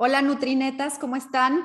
Hola Nutrinetas, ¿cómo están?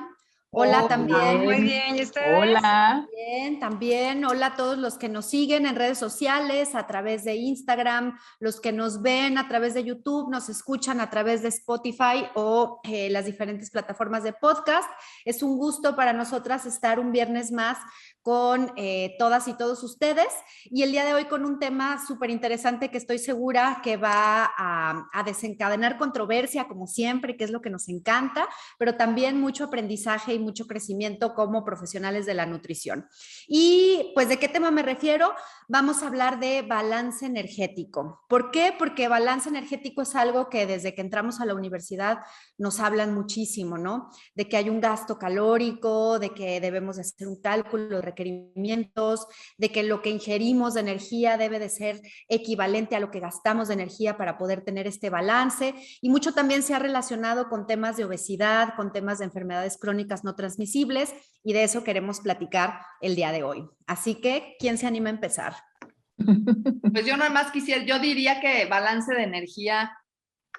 Hola Hola, también. muy bien, ¿y ustedes? Hola. Bien, también. Hola a todos los que nos siguen en redes sociales, a través de Instagram, los que nos ven a través de YouTube, nos escuchan a través de Spotify o las diferentes plataformas de podcast. Es un gusto para nosotras estar un viernes más con todas y todos ustedes y el día de hoy con un tema súper interesante que estoy segura que va a desencadenar controversia como siempre, que es lo que nos encanta, pero también mucho aprendizaje y mucho crecimiento como profesionales de la nutrición. Y pues, ¿de qué tema me refiero? Vamos a hablar de balance energético. ¿Por qué? Porque balance energético es algo que desde que entramos a la universidad nos hablan muchísimo, ¿no? De que hay un gasto calórico, de que debemos de hacer un cálculo de requerimientos, de que lo que ingerimos de energía debe de ser equivalente a lo que gastamos de energía para poder tener este balance. Y mucho también se ha relacionado con temas de obesidad, con temas de enfermedades crónicas no transmisibles, y de eso queremos platicar el día de hoy. Así que, ¿quién se anima a empezar? Pues yo nada más quisiera, yo diría que balance de energía,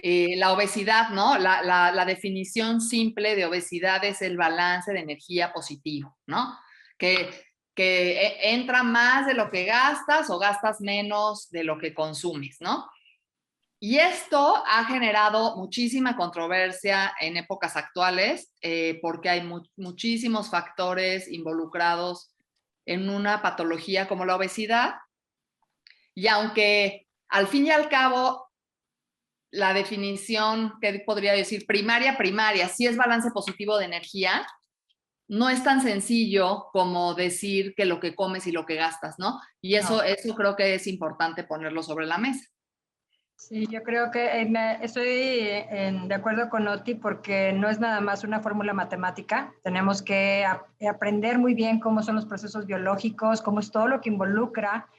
la obesidad, ¿no? La definición simple de obesidad es el balance de energía positivo, ¿no? Que, que entra más de lo que gastas o gastas menos de lo que consumes, ¿no? Y esto ha generado muchísima controversia en épocas actuales porque hay muchísimos factores involucrados en una patología como la obesidad. Y aunque al fin y al cabo la definición que podría decir primaria, sí es balance positivo de energía, no es tan sencillo como decir que lo que comes y lo que gastas, ¿no? Y eso creo que es importante ponerlo sobre la mesa. Sí, yo creo que estoy de acuerdo con Oti porque no es nada más una fórmula matemática. Tenemos que aprender muy bien cómo son los procesos biológicos, cómo es todo lo que involucra,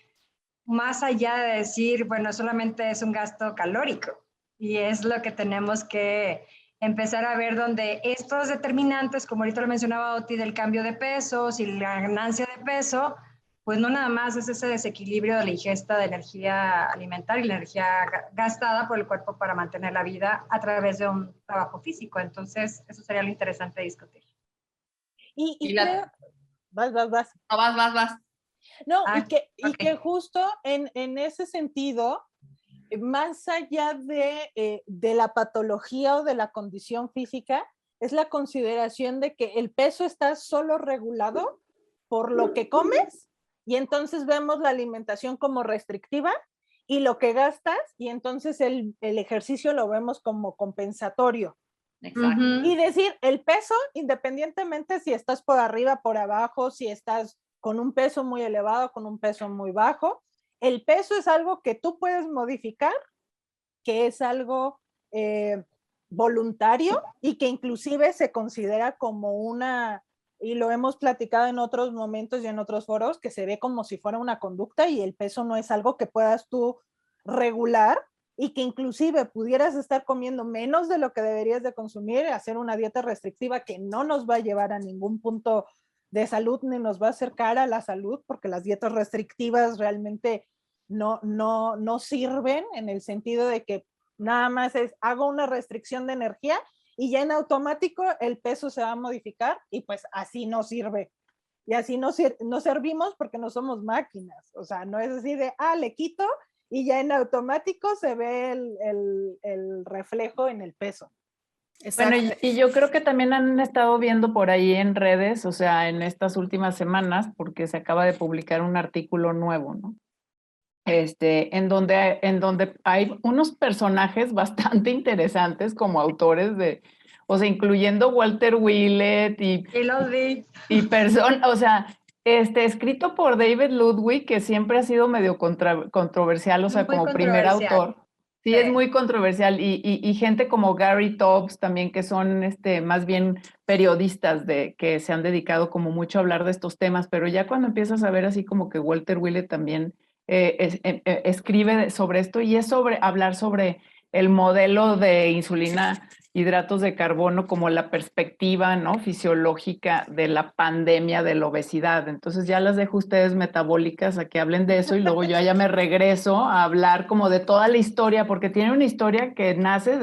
más allá de decir, bueno, solamente es un gasto calórico. Y es lo que tenemos que empezar a ver donde estos determinantes, como ahorita lo mencionaba Oti, del cambio de pesos y la ganancia de peso, pues no nada más es ese desequilibrio de la ingesta de energía alimentaria y la energía gastada por el cuerpo para mantener la vida a través de un trabajo físico. Entonces, eso sería lo interesante de discutir. Y creo... Vas. No, vas. No, y que justo en ese sentido, más allá de la patología o de la condición física, es la consideración de que el peso está solo regulado por lo que comes, y entonces vemos la alimentación como restrictiva, y lo que gastas, y entonces el ejercicio lo vemos como compensatorio. Exacto. Y decir, el peso, independientemente si estás por arriba, por abajo, si estás con un peso muy elevado, con un peso muy bajo, el peso es algo que tú puedes modificar, que es algo voluntario y que inclusive se considera como una, y lo hemos platicado en otros momentos y en otros foros, que se ve como si fuera una conducta, y el peso no es algo que puedas tú regular, y que inclusive pudieras estar comiendo menos de lo que deberías de consumir, hacer una dieta restrictiva que no nos va a llevar a ningún punto de salud ni nos va a acercar a la salud, porque las dietas restrictivas realmente no sirven, en el sentido de que nada más es hago una restricción de energía y ya en automático el peso se va a modificar, y pues así no sirve. Y así no servimos porque no somos máquinas. O sea, no es así de, le quito y ya en automático se ve el reflejo en el peso. Exacto. Bueno, y yo creo que también han estado viendo por ahí en redes, o sea, en estas últimas semanas, porque se acaba de publicar un artículo nuevo, ¿no? En donde hay unos personajes bastante interesantes como autores de, o sea, incluyendo Walter Willett y los vi. o sea, escrito por David Ludwig, que siempre ha sido medio controversial, o sea, Muy como primer autor. Sí, Sí. es muy controversial. Y gente como Gary Taubes también, que son más bien periodistas que se han dedicado como mucho a hablar de estos temas, pero ya cuando empiezas a ver así como que Walter Willett también escribe sobre esto, y es hablar sobre el modelo de insulina, hidratos de carbono, como la perspectiva, ¿no?, fisiológica de la pandemia de la obesidad. Entonces ya las dejo ustedes metabólicas a que hablen de eso, y luego yo ya me regreso a hablar como de toda la historia, porque tiene una historia que nace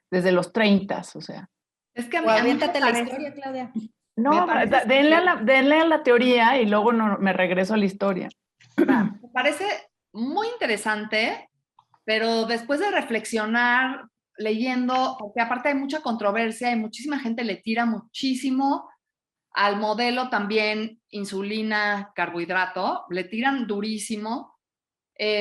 desde los 30, o sea. Es que a O mí me aviéntate la parece- historia, Claudia. No, parece denle a la teoría y luego me regreso a la historia. Me parece muy interesante, pero después de reflexionar, leyendo, porque aparte hay mucha controversia y muchísima gente le tira muchísimo al modelo también insulina, carbohidrato, le tiran durísimo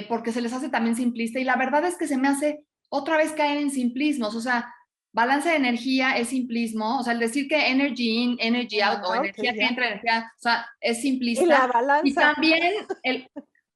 porque se les hace también simplista y la verdad es que se me hace otra vez caer en simplismos, o sea, balance de energía es simplismo, o sea, el decir que energy in, energy out, o energía que entra, energía, o sea, es simplista. Y la balanza. Y también,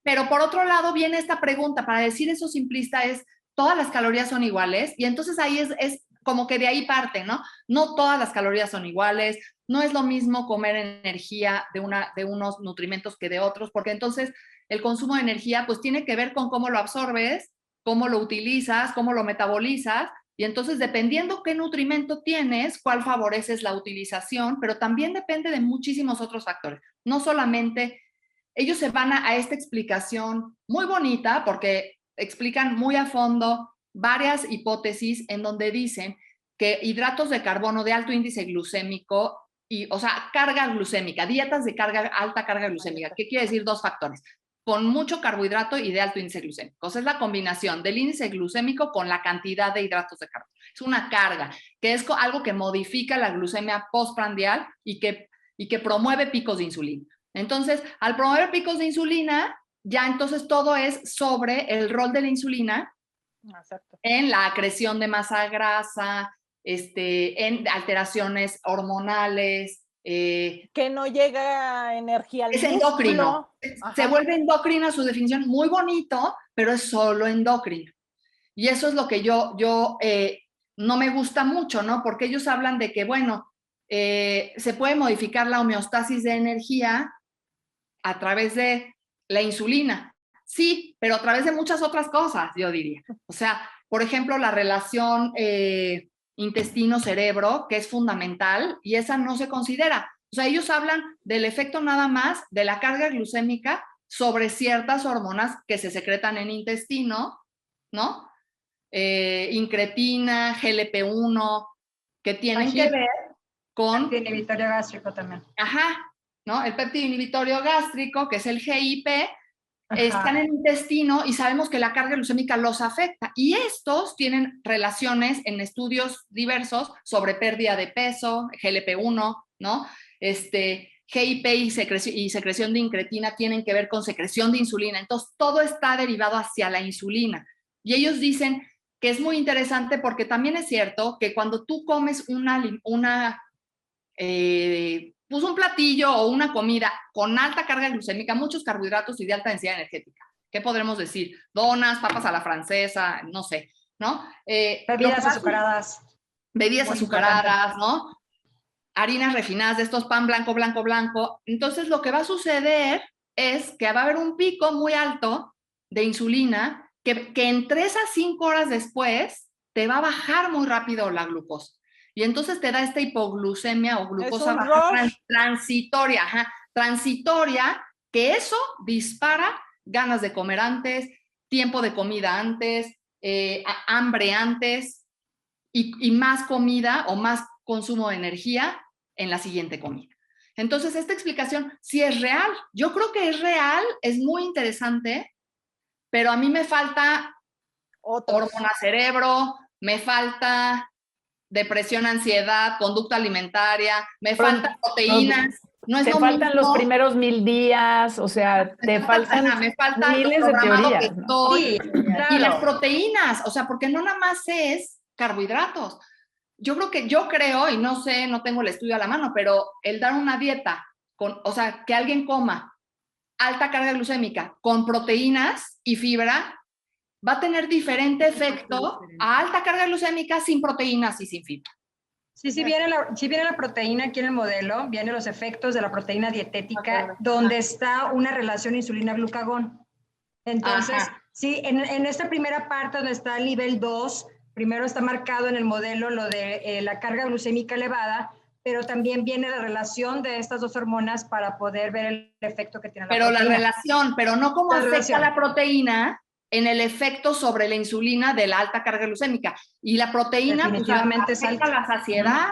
pero por otro lado viene esta pregunta, para decir eso simplista es, ¿todas las calorías son iguales? Y entonces ahí es como que de ahí parte, ¿no? No todas las calorías son iguales, no es lo mismo comer energía de unos nutrimentos que de otros, porque entonces el consumo de energía pues tiene que ver con cómo lo absorbes, cómo lo utilizas, cómo lo metabolizas, y entonces dependiendo qué nutrimento tienes, cuál favoreces la utilización, pero también depende de muchísimos otros factores. No solamente, ellos se van a esta explicación muy bonita porque explican muy a fondo varias hipótesis en donde dicen que hidratos de carbono de alto índice glucémico, o sea, carga glucémica, dietas de alta carga glucémica. ¿Qué quiere decir? Dos factores. Con mucho carbohidrato y de alto índice glucémico. O sea, es la combinación del índice glucémico con la cantidad de hidratos de carbono. Es una carga, que es algo que modifica la glucemia postprandial y que promueve picos de insulina. Entonces, al promover picos de insulina, ya entonces todo es sobre el rol de la insulina en la acreción de masa grasa, en alteraciones hormonales. Que no llega energía al es músculo. endocrino. Se vuelve endocrina su definición, muy bonito, pero es solo endocrino. Y eso es lo que yo no me gusta mucho, ¿no? Porque ellos hablan de que, bueno, se puede modificar la homeostasis de energía a través de la insulina. Sí, pero a través de muchas otras cosas, yo diría. O sea, por ejemplo, la relación intestino-cerebro, que es fundamental, y esa no se considera. O sea, ellos hablan del efecto nada más de la carga glucémica sobre ciertas hormonas que se secretan en intestino, ¿no? Incretina, GLP-1, que tienen que ver con... El inhibitorio gástrico también. Ajá, ¿no? El péptido inhibitorio gástrico, que es el GIP, están en el intestino y sabemos que la carga glucémica los afecta. Y estos tienen relaciones en estudios diversos sobre pérdida de peso, GLP-1, ¿no? GIP y secreción de incretina tienen que ver con secreción de insulina. Entonces, todo está derivado hacia la insulina. Y ellos dicen que es muy interesante porque también es cierto que cuando tú comes pues un platillo o una comida con alta carga glucémica, muchos carbohidratos y de alta densidad energética. ¿Qué podremos decir? Donas, papas a la francesa, no sé, ¿no? Bebidas azucaradas. Bebidas azucaradas, ¿no? Harinas refinadas de estos pan blanco, blanco, blanco. Entonces, lo que va a suceder es que va a haber un pico muy alto de insulina que en 3 a 5 horas después te va a bajar muy rápido la glucosa. Y entonces te da esta hipoglucemia o glucosa baja transitoria, transitoria, que eso dispara ganas de comer antes, tiempo de comida antes, hambre antes y más comida o más consumo de energía en la siguiente comida. Entonces, esta explicación sí es real. Yo creo que es real, es muy interesante, pero a mí me falta hormona cerebro, me falta depresión, ansiedad, conducta alimentaria, me faltan proteínas. No es te lo faltan mismo. Los primeros 1000 días, o sea, te faltan miles de teorías. ¿no? Sí, claro. Y las proteínas, o sea, porque no nada más es carbohidratos. Yo creo, y no sé, no tengo el estudio a la mano, pero el dar una dieta, o sea, que alguien coma alta carga glucémica con proteínas y fibra, va a tener diferente efecto a alta carga glucémica sin proteínas y sin fibra. Sí, sí viene la proteína aquí en el modelo, vienen los efectos de la proteína dietética, donde está una relación insulina-glucagón. Entonces, sí, en esta primera parte donde está el nivel 2, primero está marcado en el modelo lo de la carga glucémica elevada, pero también viene la relación de estas dos hormonas para poder ver el efecto que tiene la proteína. Pero la relación, pero no cómo afecta la proteína en el efecto sobre la insulina de la alta carga glucémica. Y la proteína pues, afecta la saciedad,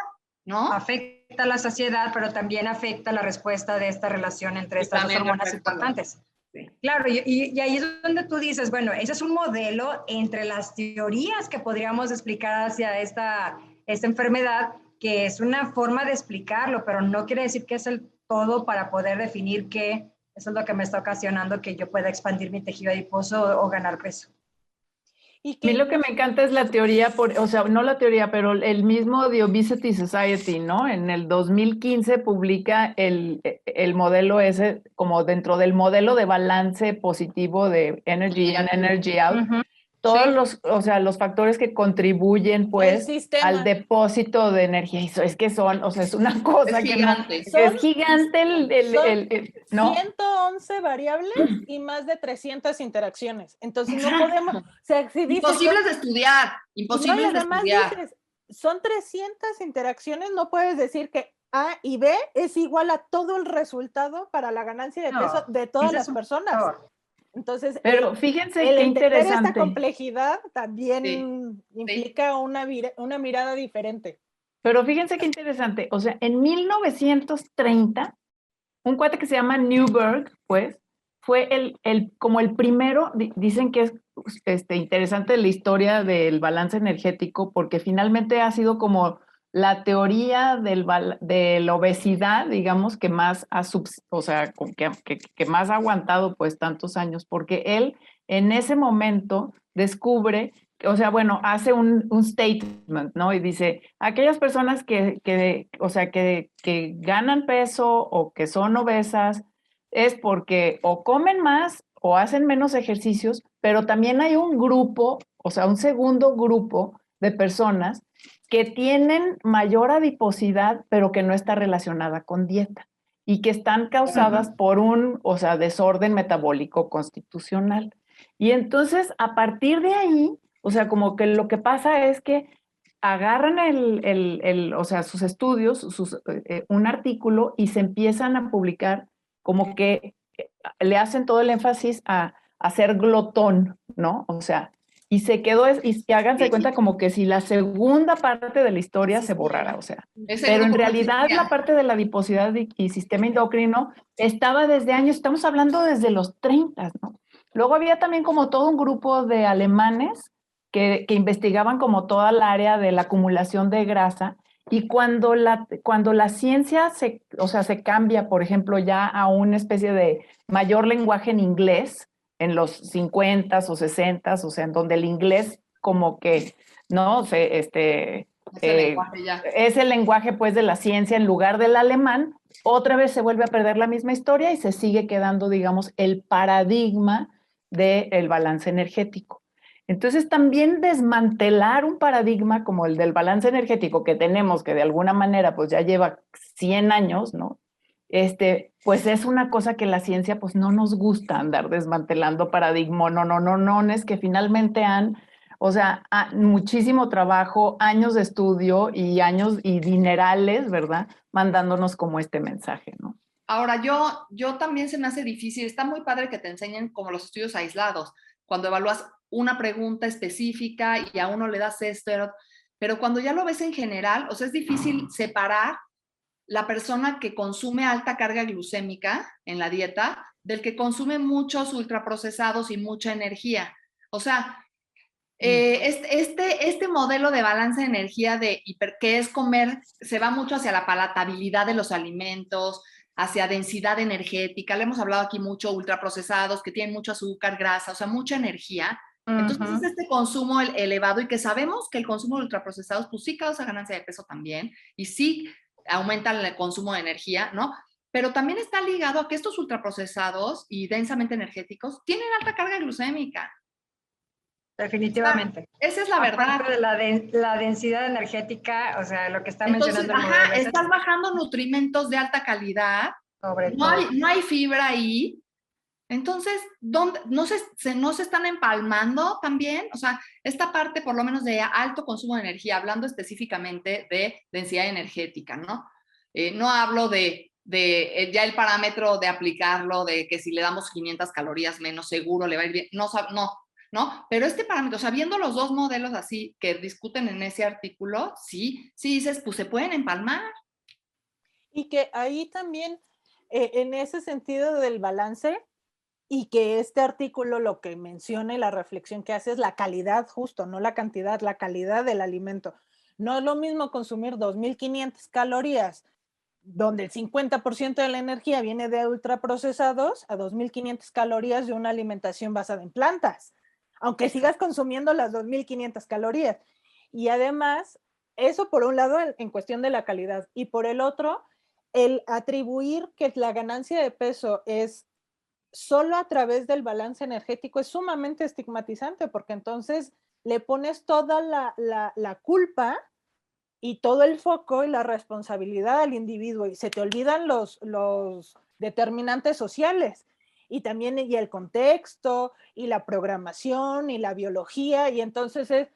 ¿no? Afecta la saciedad, pero también afecta la respuesta de esta relación entre estas dos hormonas importantes. Sí. Claro, y ahí es donde tú dices, bueno, ese es un modelo entre las teorías que podríamos explicar hacia esta enfermedad, que es una forma de explicarlo, pero no quiere decir que es el todo para poder definir que eso es lo que me está ocasionando que yo pueda expandir mi tejido adiposo o ganar peso. A mí lo que me encanta es la teoría, o sea, no la teoría, pero el mismo The Obesity Society, ¿no? En el 2015 publica el modelo ese como dentro del modelo de balance positivo de Energy in, Energy out. Todos los factores que contribuyen, pues, al depósito de energía. Eso es que son, o sea, es una cosa es gigante. Es gigante ¿no? 111 variables y más de 300 interacciones. Entonces no podemos... O sea, si dices, imposibles de estudiar, imposibles de estudiar. Dices, son 300 interacciones, no puedes decir que A y B es igual a todo el resultado para la ganancia de peso de todas las personas. Entonces, pero fíjense qué interesante. Esta complejidad también implica una mirada diferente. Pero fíjense qué interesante. O sea, en 1930, un cuate que se llama Newberg, pues, fue como el primero, dicen que es interesante la historia del balance energético, porque finalmente ha sido como la teoría de la obesidad, digamos, que más que más ha aguantado pues tantos años, porque él en ese momento descubre, o sea, bueno, hace un statement, ¿no? Y dice, aquellas personas que ganan peso o que son obesas es porque o comen más o hacen menos ejercicios, pero también hay un grupo, o sea, un segundo grupo de personas que tienen mayor adiposidad, pero que no está relacionada con dieta y que están causadas por desorden metabólico constitucional. Y entonces, a partir de ahí, o sea, como que lo que pasa es que agarran sus estudios, un artículo y se empiezan a publicar como que le hacen todo el énfasis a ser glotón, ¿no? O sea, y se quedó, y háganse cuenta como que si la segunda parte de la historia se borrara, o sea. Pero en realidad la parte de la adiposidad y sistema endocrino estaba desde años, estamos hablando desde los 30, ¿no? Luego había también como todo un grupo de alemanes que investigaban como toda el área de la acumulación de grasa, y cuando la ciencia se cambia, por ejemplo, ya a una especie de mayor lenguaje en inglés, en los 50s o 60s, o sea, en donde el inglés como que, ¿no? Es el lenguaje pues de la ciencia en lugar del alemán, otra vez se vuelve a perder la misma historia y se sigue quedando, digamos, el paradigma del balance energético. Entonces, también desmantelar un paradigma como el del balance energético que tenemos, que de alguna manera pues ya lleva 100 años, ¿no? Pues es una cosa que la ciencia pues no nos gusta andar desmantelando paradigma, no, es que finalmente muchísimo trabajo, años de estudio y años y dinerales, ¿verdad? Mandándonos como este mensaje, ¿no? Ahora, yo también se me hace difícil, está muy padre que te enseñen como los estudios aislados, cuando evalúas una pregunta específica y a uno le das esto, pero cuando ya lo ves en general, o sea, es difícil separar la persona que consume alta carga glucémica en la dieta del que consume muchos ultraprocesados y mucha energía. O sea, este modelo de balance de energía que es comer, se va mucho hacia la palatabilidad de los alimentos, hacia densidad energética. Le hemos hablado aquí mucho, ultraprocesados que tienen mucho azúcar, grasa, o sea, mucha energía. Entonces es este consumo elevado, y que sabemos que el consumo de ultraprocesados pues sí causa ganancia de peso también, y sí aumenta el consumo de energía, ¿no? Pero también está ligado a que estos ultraprocesados y densamente energéticos tienen alta carga glucémica. Definitivamente. O sea, esa es la verdad. De la densidad energética, o sea, lo que está mencionando el modelo. Estás bajando nutrimentos de alta calidad, no hay fibra ahí. Entonces, no se están empalmando también? O sea, esta parte por lo menos de alto consumo de energía, hablando específicamente de densidad energética, ¿no? No hablo de ya el parámetro de aplicarlo, de que si le damos 500 calorías menos, seguro le va a ir bien. No, ¿no? Pero este parámetro, o sea, viendo los dos modelos así que discuten en ese artículo, sí dices, pues se pueden empalmar. Y que ahí también, en ese sentido del balance, y que este artículo lo que menciona y la reflexión que hace es la calidad justo, no la cantidad, la calidad del alimento. No es lo mismo consumir 2.500 calorías, donde el 50% de la energía viene de ultraprocesados, a 2.500 calorías de una alimentación basada en plantas, aunque sigas consumiendo las 2.500 calorías. Y además, eso por un lado en cuestión de la calidad, y por el otro, el atribuir que la ganancia de peso es solo a través del balance energético es sumamente estigmatizante, porque entonces le pones toda la culpa y todo el foco y la responsabilidad al individuo, y se te olvidan los determinantes sociales, y también y el contexto, y la programación, y la biología, y entonces es,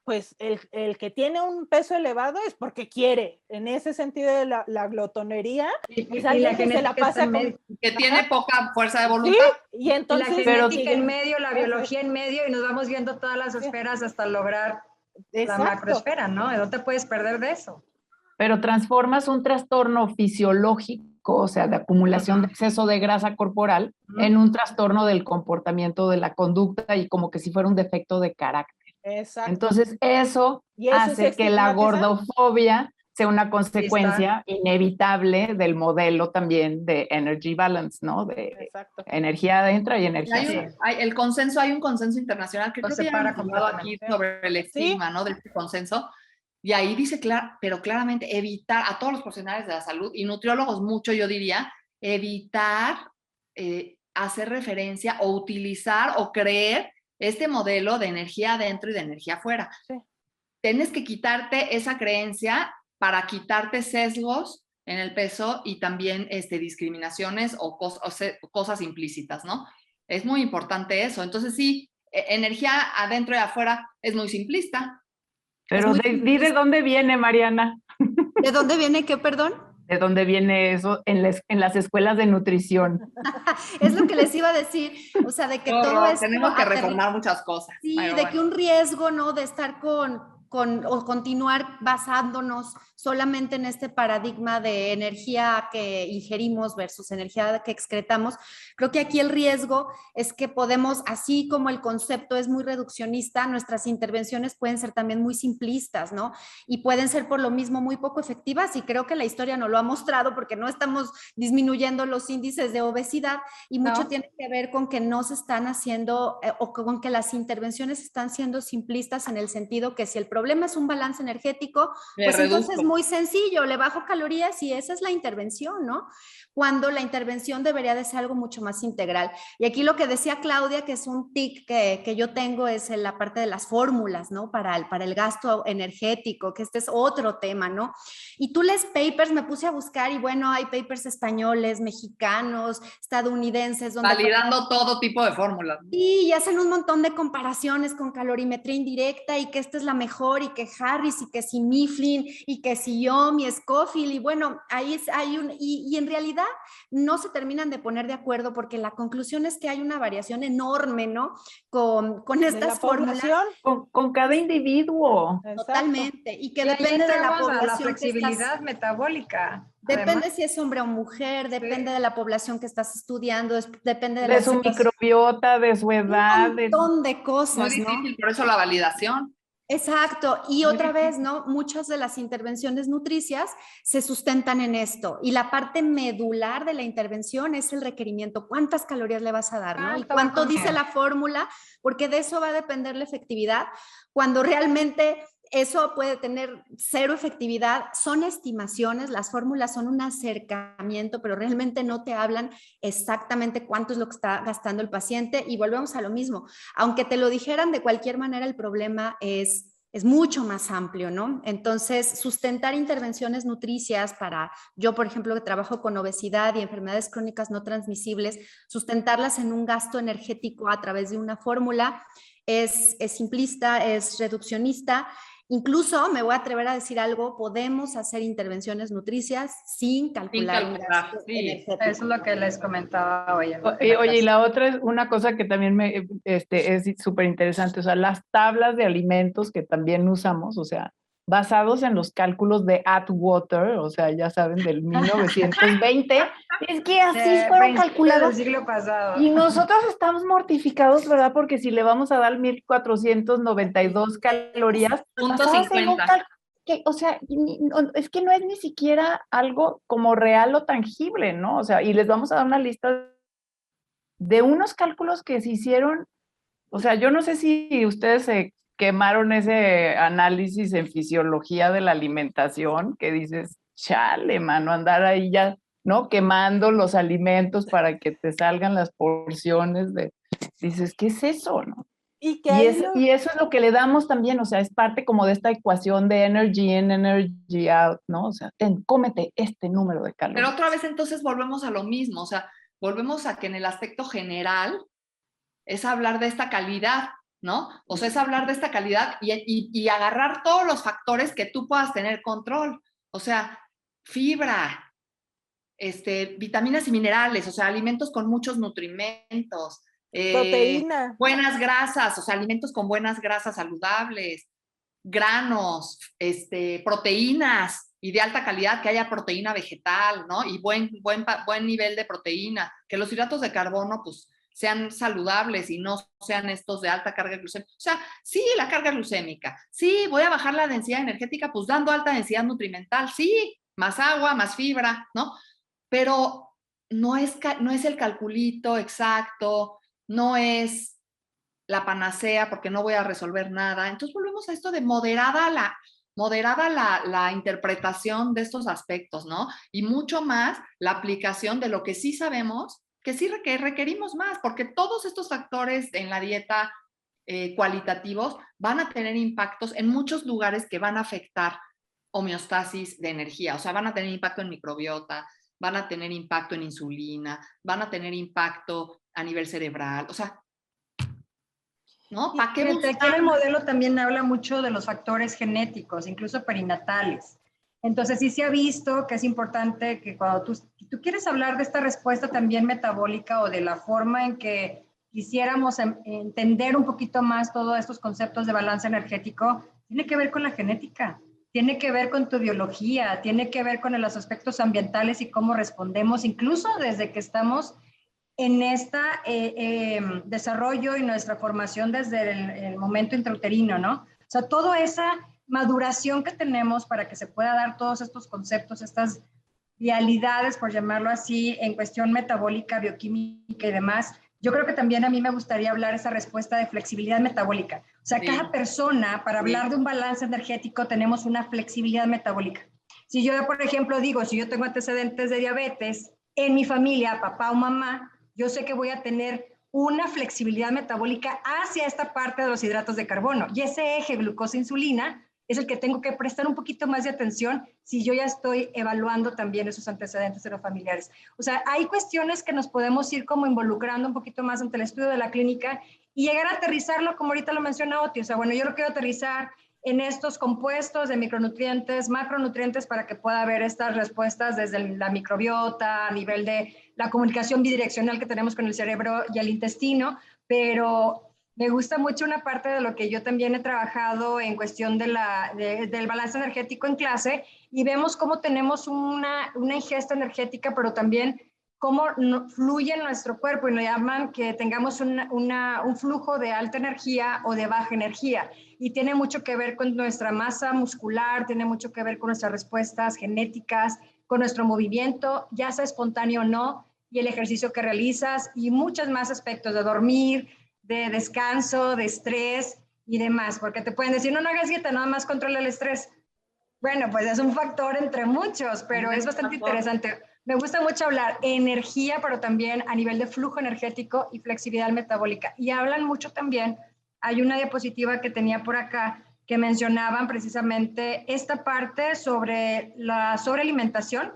pues el que tiene un peso elevado es porque quiere. En ese sentido de la glotonería, es alguien que se la pasa con... Que tiene poca fuerza de Sí, voluntad. y entonces... la genética en medio, la biología en medio, y nos vamos viendo todas las esferas hasta lograr la macroesfera, ¿no? No te puedes perder de eso. Pero transformas un trastorno fisiológico, o sea, de acumulación de exceso de grasa corporal, en un trastorno del comportamiento, de la conducta, y como que si fuera un defecto de carácter. Exacto. Entonces, eso hace que la gordofobia sea una consecuencia inevitable del modelo también de energy balance, ¿no? De energía adentro y energía afuera. Hay un consenso internacional que creo que ya hemos hablado aquí sobre el estigma, ¿no? De este consenso. Y ahí dice, pero claramente, evitar a todos los profesionales de la salud y nutriólogos mucho, yo diría, evitar hacer referencia o utilizar o creer este modelo de energía adentro y de energía afuera. Sí. Tienes que quitarte esa creencia para quitarte sesgos en el peso y también discriminaciones o cosas implícitas, ¿no? Es muy importante eso. Entonces sí, energía adentro y afuera es muy simplista. Pero di de dónde viene, Mariana. ¿De dónde viene qué, perdón? ¿De dónde viene eso en las escuelas de nutrición? Es lo que les iba a decir, o sea, de que todo esto... Tenemos que reformar muchas cosas. Sí, de que un riesgo, ¿no? De estar o continuar basándonos solamente en este paradigma de energía que ingerimos versus energía que excretamos. Creo que aquí el riesgo es que podemos, así como el concepto es muy reduccionista, nuestras intervenciones pueden ser también muy simplistas, ¿no? Y pueden ser por lo mismo muy poco efectivas, y creo que la historia nos lo ha mostrado, porque no estamos disminuyendo los índices de obesidad, y mucho tiene que ver con que no se están haciendo o con que las intervenciones están siendo simplistas, en el sentido que si el problema es un balance energético, pues entonces es muy sencillo, le bajo calorías y esa es la intervención, ¿no? Cuando la intervención debería de ser algo mucho más integral. Y aquí lo que decía Claudia, que es un tic que yo tengo, es en la parte de las fórmulas, ¿no? Para el gasto energético, que este es otro tema, ¿no? Y tú lees papers, me puse a buscar, y bueno, hay papers españoles, mexicanos, estadounidenses. Validando todo tipo de fórmulas. Sí, y hacen un montón de comparaciones con calorimetría indirecta, y que esta es la mejor, y que Harris, y que si Mifflin, y que si Yom y Scofield, y bueno, ahí y en realidad no se terminan de poner de acuerdo, porque la conclusión es que hay una variación enorme, ¿no? Con estas fórmulas. Con cada individuo. Totalmente, y que depende de la población. La flexibilidad metabólica. Depende además, si es hombre o mujer, depende de la población que estás estudiando, depende de su microbiota, de su edad. Un montón de cosas, muy difícil, por eso la validación. Exacto, y otra vez, ¿no? Muchas de las intervenciones nutricias se sustentan en esto, y la parte medular de la intervención es el requerimiento. ¿Cuántas calorías le vas a dar, no? Y cuánto dice la fórmula, porque de eso va a depender la efectividad, cuando realmente eso puede tener cero efectividad. Son estimaciones, las fórmulas son un acercamiento, pero realmente no te hablan exactamente cuánto es lo que está gastando el paciente, y volvemos a lo mismo. Aunque te lo dijeran de cualquier manera, el problema es mucho más amplio, ¿no? Entonces, sustentar intervenciones nutricias yo, por ejemplo, que trabajo con obesidad y enfermedades crónicas no transmisibles, sustentarlas en un gasto energético a través de una fórmula es simplista, es reduccionista, Incluso me voy a atrever a decir algo, podemos hacer intervenciones nutricias sin calcular un gasto energético. Eso es lo que les comentaba hoy. Oye, y la otra es una cosa que también es súper interesante, o sea, las tablas de alimentos que también usamos, o sea, basados en los cálculos de Atwater, o sea, ya saben, del 1920, es que así fueron calculadas. Del siglo pasado. Y nosotros estamos mortificados, ¿verdad? Porque si le vamos a dar 1492 calorías, basadas en un cálculo, o sea, es que no es ni siquiera algo como real o tangible, ¿no? O sea, y les vamos a dar una lista de unos cálculos que se hicieron, o sea, yo no sé si ustedes se quemaron ese análisis en fisiología de la alimentación, que dices, chale, mano, andar ahí ya, ¿no? Quemando los alimentos para que te salgan las porciones de, dices, ¿qué es eso, no? Y eso es lo que le damos también, o sea, es parte como de esta ecuación de energy in, energy out, ¿no? O sea, cómete este número de calorías. Pero otra vez entonces volvemos a lo mismo, o sea, volvemos a que en el aspecto general es hablar de esta calidad, ¿no? O sea, es hablar de esta calidad y agarrar todos los factores que tú puedas tener control. O sea, fibra, vitaminas y minerales, o sea, alimentos con muchos nutrimentos. Proteína. Buenas grasas, o sea, alimentos con buenas grasas saludables, granos, proteínas y de alta calidad, que haya proteína vegetal, ¿no? Y buen nivel de proteína, que los hidratos de carbono, pues, sean saludables y no sean estos de alta carga glucémica. O sea, sí, la carga glucémica, sí, voy a bajar la densidad energética, pues dando alta densidad nutrimental, sí, más agua, más fibra, ¿no? Pero no es el calculito exacto, no es la panacea porque no voy a resolver nada. Entonces volvemos a esto de moderada la interpretación de estos aspectos, ¿no? Y mucho más la aplicación de lo que sí sabemos, que sí requerimos más, porque todos estos factores en la dieta cualitativos van a tener impactos en muchos lugares que van a afectar homeostasis de energía, o sea, van a tener impacto en microbiota, van a tener impacto en insulina, van a tener impacto a nivel cerebral, o sea, ¿no? ¿Para qué buscar? Aquí en el modelo también habla mucho de los factores genéticos, incluso perinatales. Entonces sí se ha visto que es importante que cuando tú quieres hablar de esta respuesta también metabólica o de la forma en que quisiéramos entender un poquito más todos estos conceptos de balance energético, tiene que ver con la genética, tiene que ver con tu biología, tiene que ver con los aspectos ambientales y cómo respondemos, incluso desde que estamos en este desarrollo y nuestra formación desde el momento intrauterino, ¿no? O sea, toda esa maduración que tenemos para que se pueda dar todos estos conceptos, estas vialidades, por llamarlo así, en cuestión metabólica, bioquímica y demás, yo creo que también a mí me gustaría hablar esa respuesta de flexibilidad metabólica. O sea, sí. Cada persona, para hablar de un balance energético, tenemos una flexibilidad metabólica. Si yo, por ejemplo, digo, si yo tengo antecedentes de diabetes en mi familia, papá o mamá, yo sé que voy a tener una flexibilidad metabólica hacia esta parte de los hidratos de carbono. Y ese eje glucosa-insulina es el que tengo que prestar un poquito más de atención si yo ya estoy evaluando también esos antecedentes de los familiares. O sea, hay cuestiones que nos podemos ir como involucrando un poquito más ante el estudio de la clínica y llegar a aterrizarlo, como ahorita lo menciona Oti. O sea, bueno, yo lo quiero aterrizar en estos compuestos de micronutrientes, macronutrientes, para que pueda haber estas respuestas desde la microbiota, a nivel de la comunicación bidireccional que tenemos con el cerebro y el intestino, pero me gusta mucho una parte de lo que yo también he trabajado en cuestión del balance energético en clase, y vemos cómo tenemos una ingesta energética, pero también cómo fluye en nuestro cuerpo, y nos llaman que tengamos un flujo de alta energía o de baja energía, y tiene mucho que ver con nuestra masa muscular, tiene mucho que ver con nuestras respuestas genéticas, con nuestro movimiento, ya sea espontáneo o no, y el ejercicio que realizas, y muchos más aspectos de dormir, de descanso, de estrés y demás, porque te pueden decir, no hagas dieta, nada más controla el estrés. Bueno, pues es un factor entre muchos, pero es bastante interesante. Me gusta mucho hablar energía, pero también a nivel de flujo energético y flexibilidad metabólica. Y hablan mucho también, hay una diapositiva que tenía por acá que mencionaban precisamente esta parte sobre la sobrealimentación,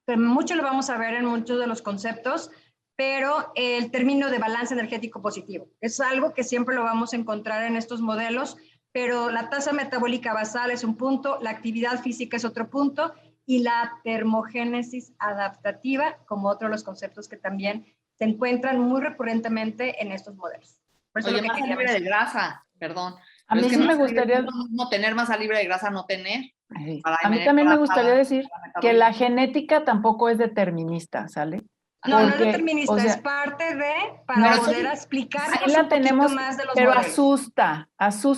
que mucho lo vamos a ver en muchos de los conceptos, pero el término de balance energético positivo es algo que siempre lo vamos a encontrar en estos modelos, pero la tasa metabólica basal es un punto, la actividad física es otro punto, y la termogénesis adaptativa como otro de los conceptos que también se encuentran muy recurrentemente en estos modelos. Por eso Oye, lo que masa quería libre de mencionar. grasa, perdón. A Pero mí es que sí me masa libre gustaría... no es lo mismo tener masa libre de grasa no tener. Ay, Para a mí me- también me para- gustaría para- decir para que la metabolismo. genética tampoco es determinista, ¿sale? No, no es Porque, determinista, o sea, es parte de, no, para Pero poder sí, explicarnos sí la un poquito tenemos, más de los pero modelos. asusta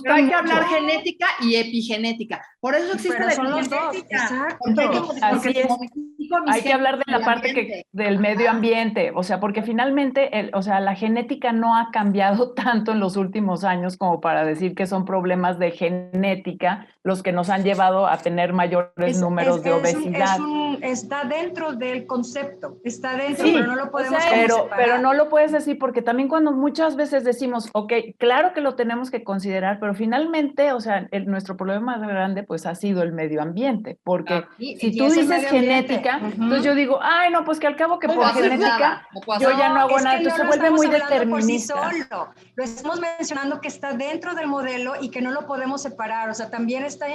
Pero hay que mucho. hablar genética y epigenética. Por eso existe Pero la son los dos, epigenética. exacto. Porque Así les es. modifico mis Hay que hablar de genes la parte ambiente. del medio ambiente, o sea, porque finalmente, o sea, la genética no ha cambiado tanto en los últimos años como para decir que son problemas de genética los que nos han llevado a tener mayores números de obesidad. Está dentro del concepto, está dentro, Sí, pero no lo podemos pero separar. no lo puedes decir porque también cuando muchas veces decimos, ok, claro que lo tenemos que considerar, pero finalmente, o sea, nuestro problema más grande pues ha sido el medio ambiente, porque si Y tú es el dices medio ambiente. genética, Ujú. entonces yo digo, ay, no, pues que al cabo que No por puedo hacer genética nada, no puedo yo hacer ya no hago Es nada, que no entonces se lo vuelve estamos muy hablando por sí determinista. solo. Lo estamos mencionando que está dentro del modelo y que no lo podemos separar. O sea, también está,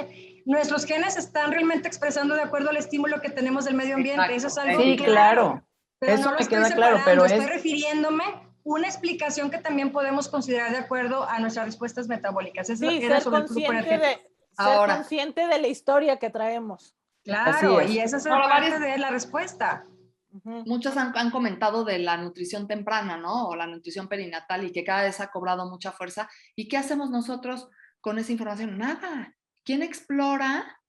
nuestros genes están realmente expresando de acuerdo al estímulo que tenemos del medio ambiente. Exacto. Eso es algo Sí, claro, pero eso no lo me estoy queda claro, separando, pero estoy es... refiriéndome una explicación que también podemos considerar de acuerdo a nuestras respuestas metabólicas. Sí, ser Ahora. consciente de la historia que traemos. Claro, Así es. y esa es Ahora, parte varias- de la respuesta. Muchos han comentado de la nutrición temprana, ¿no? O la nutrición perinatal y que cada vez ha cobrado mucha fuerza. ¿Y qué hacemos nosotros con esa información? Nada. ¿Quién explora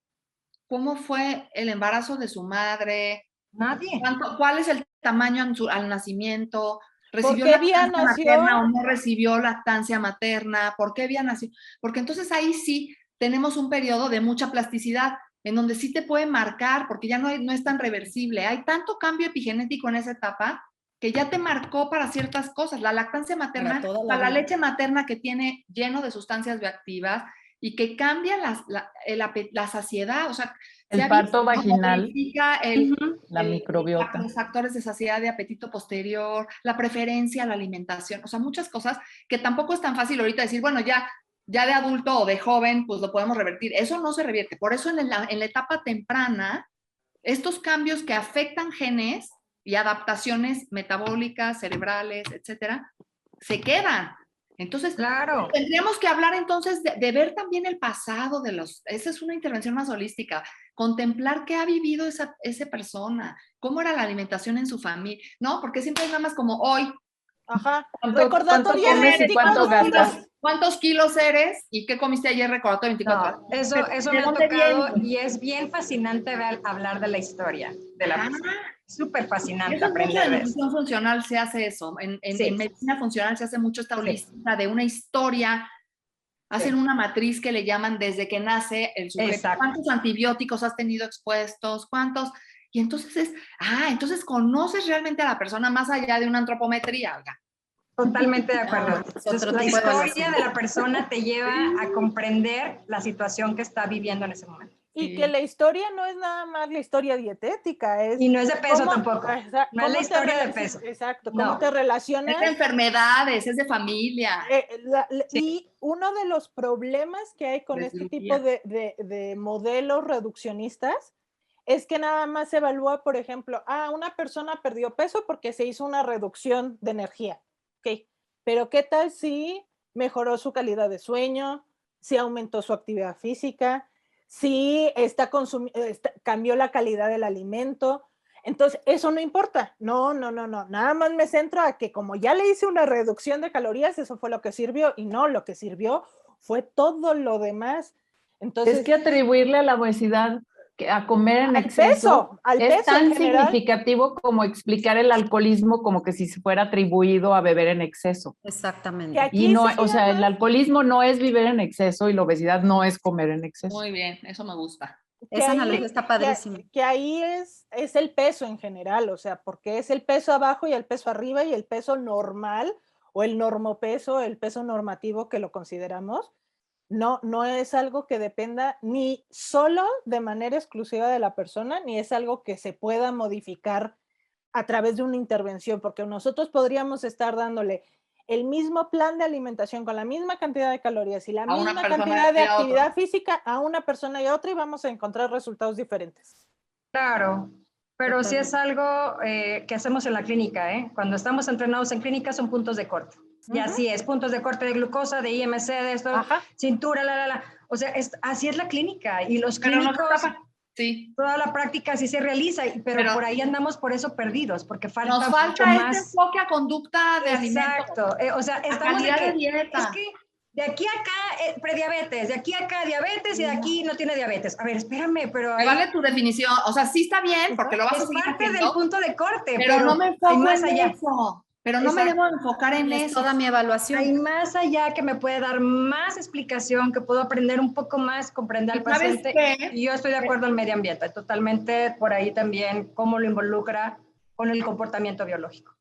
cómo fue el embarazo de su madre? Nadie. ¿Cuál es el tamaño al nacimiento? ¿Por ¿Recibió qué vía lactancia nació? materna o no recibió lactancia materna? ¿Por qué había nacido? Porque entonces ahí sí tenemos un periodo de mucha plasticidad, en donde sí te puede marcar, porque ya no es tan reversible. Hay tanto cambio epigenético en esa etapa que ya te marcó para ciertas cosas. La lactancia materna, la leche materna que tiene lleno de sustancias bioactivas y que cambia la saciedad, o sea, El parto vaginal, modifica la microbiota. los factores de saciedad, de apetito posterior, la preferencia a la alimentación, o sea, muchas cosas que tampoco es tan fácil ahorita decir, bueno, ya de adulto o de joven, pues lo podemos revertir. Eso no se revierte. Por eso en la etapa temprana, estos cambios que afectan genes y adaptaciones metabólicas, cerebrales, etcétera, se quedan. Entonces, Claro. tendríamos que hablar entonces de ver también el pasado de esa es una intervención más holística, contemplar qué ha vivido esa persona, cómo era la alimentación en su familia, ¿no? Porque siempre es nada más como hoy. Ajá. ¿Cuánto Recordatorio comes y 24 cuánto gastas? ¿Cuántos kilos eres y qué comiste ayer? Recordatorio 24 horas. No, eso me ha tocado y es bien fascinante hablar de la historia de la persona. Súper fascinante Eso es mucho aprender de de eso. nutrición funcional se hace eso. Sí. En medicina funcional se hace mucho esta holística de una historia. Hacen una matriz que le llaman desde que nace el sujeto. Exacto. ¿Cuántos antibióticos has tenido expuestos? ¿Cuántos? Y entonces entonces conoces realmente a la persona más allá de una antropometría, Olga. Totalmente de acuerdo. Entonces, otro la tipo de historia de la persona te lleva a comprender la situación que está viviendo en ese momento. Y que la historia no es nada más la historia dietética. Y no es de peso tampoco. No es la historia de peso. Exacto. No. ¿Cómo te relacionas? Es de enfermedades, es de familia. Y uno de los problemas que hay con este tipo de modelos reduccionistas es que nada más se evalúa, por ejemplo, una persona perdió peso porque se hizo una reducción de energía. Ok, pero ¿qué tal si mejoró su calidad de sueño, si aumentó su actividad física, si cambió la calidad del alimento? Entonces, eso no importa. No. Nada más me centro a que como ya le hice una reducción de calorías, eso fue lo que sirvió. Y no, lo que sirvió fue todo lo demás. Entonces, es que atribuirle a la obesidad a comer en exceso es tan significativo como explicar el alcoholismo como que si se fuera atribuido a beber en exceso. Exactamente. Y no, o sea, el alcoholismo no es vivir en exceso y la obesidad no es comer en exceso. Muy bien, eso me gusta. Esa analogía está padrísima. Que ahí es el peso en general, o sea, porque es el peso abajo y el peso arriba y el peso normal o el normopeso, el peso normativo que lo consideramos. No es algo que dependa ni solo de manera exclusiva de la persona, ni es algo que se pueda modificar a través de una intervención, porque nosotros podríamos estar dándole el mismo plan de alimentación con la misma cantidad de calorías y la A una misma persona cantidad de y a otra. actividad física a una persona y a otra y vamos a encontrar resultados diferentes. Claro, pero sí es algo que hacemos en la clínica, ¿eh? Cuando estamos entrenados en clínica son puntos de corte. Y así es, puntos de corte de glucosa, de IMC, de esto, Ajá. cintura, O sea, así es la clínica. Y los Pero no clínicos, sí. toda la práctica sí se realiza, pero por ahí andamos por eso perdidos, porque falta Nos mucho falta más. este enfoque a conducta de alimentos. Exacto. O sea, A estamos calidad de de que, dieta. es que de aquí a acá prediabetes, de aquí a acá diabetes y de aquí no tiene diabetes. A ver, espérame, pero Me ahí vale tu definición. O sea, sí está bien, porque lo vas a es seguir parte haciendo, del punto de corte, pero no me hay enfoco más en allá. eso. Pero no me Exacto. debo enfocar en Es eso. toda mi evaluación. Hay más allá que me puede dar más explicación, que puedo aprender un poco más, comprender al ¿Y sabes paciente. qué? Y yo estoy de acuerdo en medio ambiente, totalmente por ahí también cómo lo involucra con el comportamiento biológico.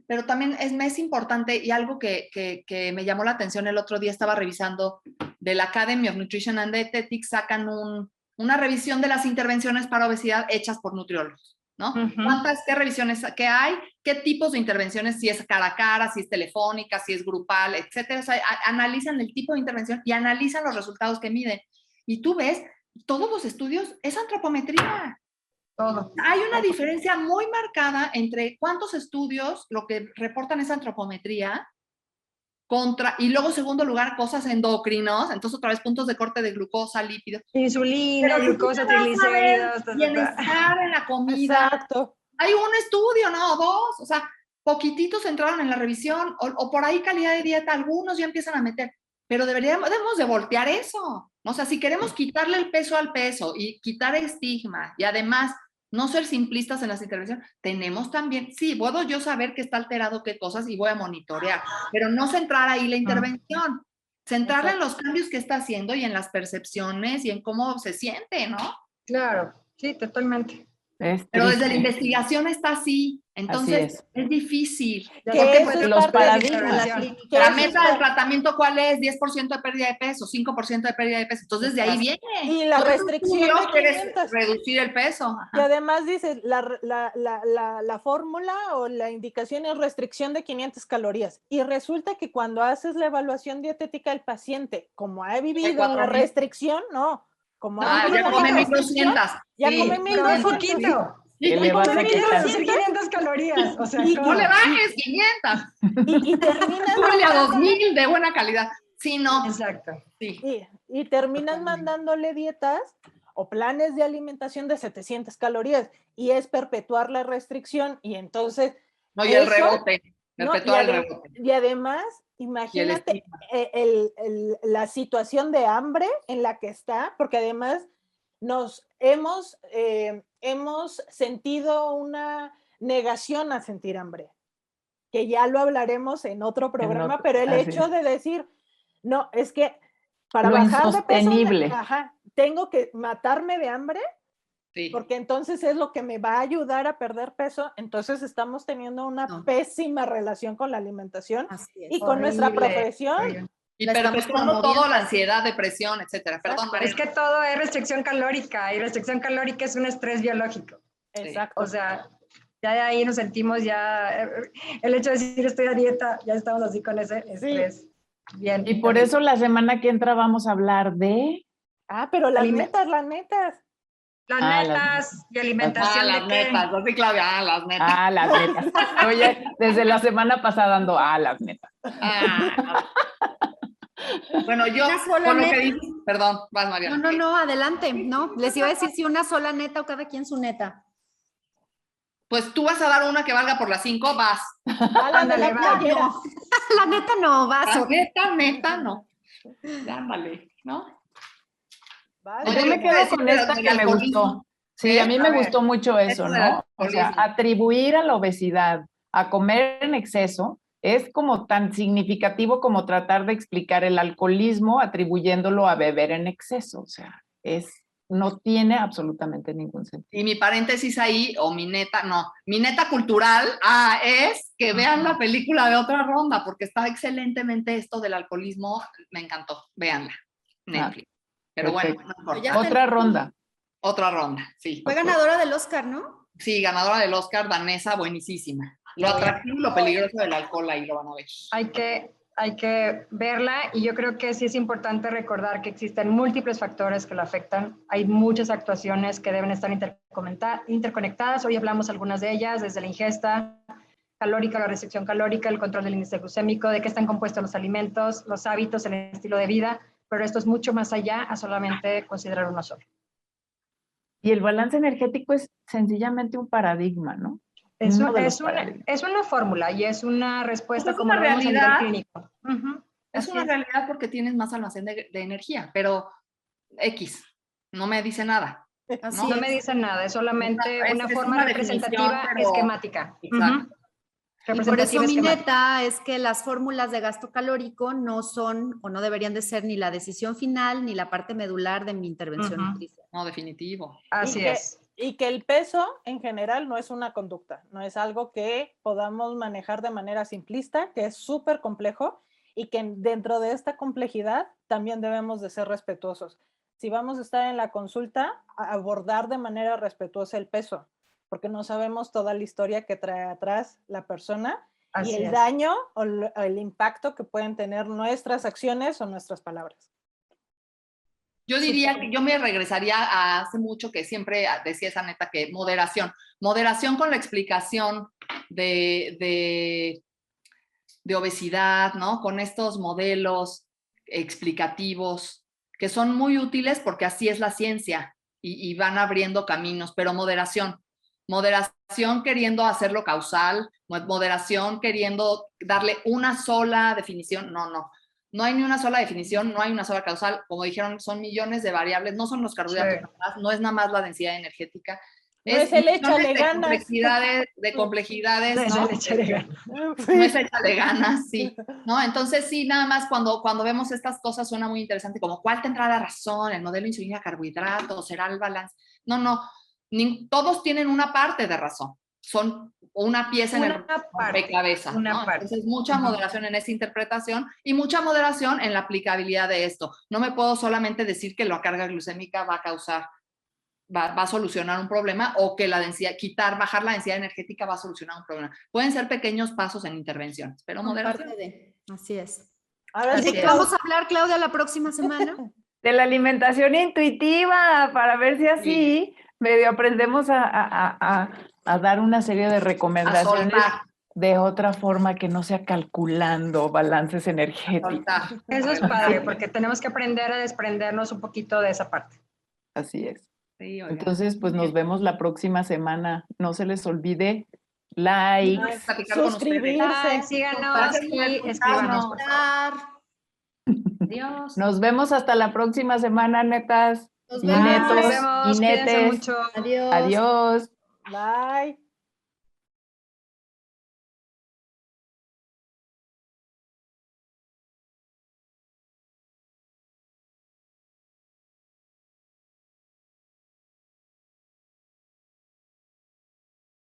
Pero también me es importante y algo que me llamó la atención el otro día, estaba revisando de la Academy of Nutrition and Dietetics, sacan una revisión de las intervenciones para obesidad hechas por nutriólogos, ¿no? ¿Qué revisiones que hay? ¿Qué tipos de intervenciones? Si es cara a cara, si es telefónica, si es grupal, etcétera. O sea, analizan el tipo de intervención y analizan los resultados que miden. Y tú ves, todos los estudios es antropometría. Todo. Hay una diferencia muy marcada entre cuántos estudios, lo que reportan es antropometría, y luego, segundo lugar, cosas endocrinos, entonces otra vez puntos de corte de glucosa, lípidos. Insulina, glucosa, triglicéridos. Bienestar en la comida. Exacto. Hay un estudio, ¿no? Dos, o sea, poquititos entraron en la revisión, o por ahí calidad de dieta, algunos ya empiezan a meter, pero debemos de voltear eso, ¿no? O sea, si queremos quitarle el peso al peso y quitar estigma y además no ser simplistas en las intervenciones, tenemos también, sí, puedo yo saber que está alterado qué cosas y voy a monitorear, pero no centrar ahí la intervención, centrarla en los cambios que está haciendo y en las percepciones y en cómo se siente, ¿no? Claro, sí, totalmente. Pero desde la investigación está así, entonces es difícil. ¿Qué Porque es los parte de paradigmas. la meta del tratamiento, ¿cuál es? 10% de pérdida de peso, 5% de pérdida de peso. Entonces, de ahí viene. Y la restricción de 500. Reducir el peso. Ajá. Y además dices, la fórmula o la indicación es restricción de 500 calorías. Y resulta que cuando haces la evaluación dietética del paciente, como ha vivido en la restricción, no. Como ya come 1200. Ya come 1200. poquito. Y le vas a quitar 500 calorías. O sea, no le bajes 500. Y terminas a 2000 de buena calidad. Sí, no. Exacto. Sí. Y terminas mandándole dietas o planes de alimentación de 700 calorías y es perpetuar la restricción y entonces... No, y el rebote. Perpetuar el rebote. Y además, imagínate la situación de hambre en la que está, porque además nos hemos sentido una negación a sentir hambre, que ya lo hablaremos en otro programa, pero el hecho de decir, no, es que para bajar de peso, tengo que matarme de hambre, porque entonces es lo que me va a ayudar a perder peso. Entonces estamos teniendo una pésima relación con la alimentación y con nuestra profesión. Y perpetuando todo, la ansiedad, depresión, etcétera. Perdón, es que todo es restricción calórica y restricción calórica es un estrés biológico. Exacto. O sea, ya de ahí nos sentimos ya, el hecho de decir estoy a dieta, ya estamos así con ese estrés. Bien. Y por eso la semana que entra vamos a hablar de... pero las netas. Las netas y alimentación. Las netas, así Claudia, las netas. Las netas. Oye, desde la semana pasada ando, las netas. Bueno, yo, con lo que dices, perdón, vas Mariana. No, adelante, no, les iba a decir si una sola neta o cada quien su neta. Pues tú vas a dar una que valga por las 5, vas. Ándale, va. La neta no, vas. La neta no. Ándale, ¿no? Yo me quedo con esta que me gustó. Sí, a mí me gustó mucho eso, ¿no? O sea, atribuir a la obesidad a comer en exceso es como tan significativo como tratar de explicar el alcoholismo atribuyéndolo a beber en exceso. O sea, no tiene absolutamente ningún sentido. Y mi paréntesis ahí, o mi neta cultural, es que vean la película de Otra Ronda, porque está excelentemente esto del alcoholismo, me encantó, véanla, Netflix. Pero perfecto. Bueno, no Otra ronda. Otra ronda, sí. Fue ganadora del Oscar, ¿no? Sí, ganadora del Oscar, danesa, buenísima. Lo atractivo y lo peligroso del alcohol, ahí lo van a ver. Hay que verla y yo creo que sí es importante recordar que existen múltiples factores que lo afectan. Hay muchas actuaciones que deben estar interconectadas. Hoy hablamos algunas de ellas, desde la ingesta calórica, la restricción calórica, el control del índice glucémico, de qué están compuestos los alimentos, los hábitos, el estilo de vida, pero esto es mucho más allá a solamente considerar uno solo. Y el balance energético es sencillamente un paradigma, ¿no? Es una fórmula y es una respuesta Es como una lo vemos a nivel realidad. clínico. Es Así una realidad porque tienes más almacén de energía, pero X, no me dice nada. Así No es. me dicen nada, es solamente Es una una forma definición, representativa, pero- esquemática. Exacto. Y por eso Representativa mi esquemática. neta es que las fórmulas de gasto calórico no son o no deberían de ser ni la decisión final ni la parte medular de mi intervención Ujú. nutricional. No, definitivo. Así es. Y que el peso en general no es una conducta, no es algo que podamos manejar de manera simplista, que es súper complejo y que dentro de esta complejidad también debemos de ser respetuosos. Si vamos a estar en la consulta, abordar de manera respetuosa el peso, porque no sabemos toda la historia que trae atrás la persona Así y el es. daño o el impacto que pueden tener nuestras acciones o nuestras palabras. Yo diría que yo me regresaría a hace mucho que siempre decía esa neta que moderación con la explicación de obesidad, ¿no? Con estos modelos explicativos que son muy útiles porque así es la ciencia y van abriendo caminos, pero moderación queriendo hacerlo causal, moderación queriendo darle una sola definición, no hay ni una sola definición, no hay una sola causal, como dijeron, son millones de variables, no son los carbohidratos, Sí. nada más, no es nada más la densidad energética, No es el millones échale de ganas. complejidades, No es ¿no? el échale ganas. No es échale ganas, sí, ¿no? Entonces sí, nada más cuando vemos estas cosas suena muy interesante, como ¿cuál tendrá la razón? ¿El modelo insulina carbohidratos? ¿Será el balance? No, todos tienen una parte de razón, son una pieza en el rompecabezas, ¿no? Entonces mucha moderación en esa interpretación y mucha moderación en la aplicabilidad de esto. No me puedo solamente decir que la carga glucémica va a solucionar un problema o que la densidad, bajar la densidad energética va a solucionar un problema. Pueden ser pequeños pasos en intervenciones, pero moderación. Así es. Ahora ¿De sí, qué vamos a hablar, Claudia, la próxima semana? De la alimentación intuitiva, para ver si así medio aprendemos a dar una serie de recomendaciones de otra forma que no sea calculando balances energéticos. Eso es padre, porque tenemos que aprender a desprendernos un poquito de esa parte. Así es. Sí, entonces, pues nos vemos la próxima semana. No se les olvide like, suscribirse, síganos y escríbanos, por favor. Adiós. Nos vemos hasta la próxima semana, netas. Nos y vemos. netos, Nos vemos. y Cuídense netes. mucho. Adiós. Adiós. Bye.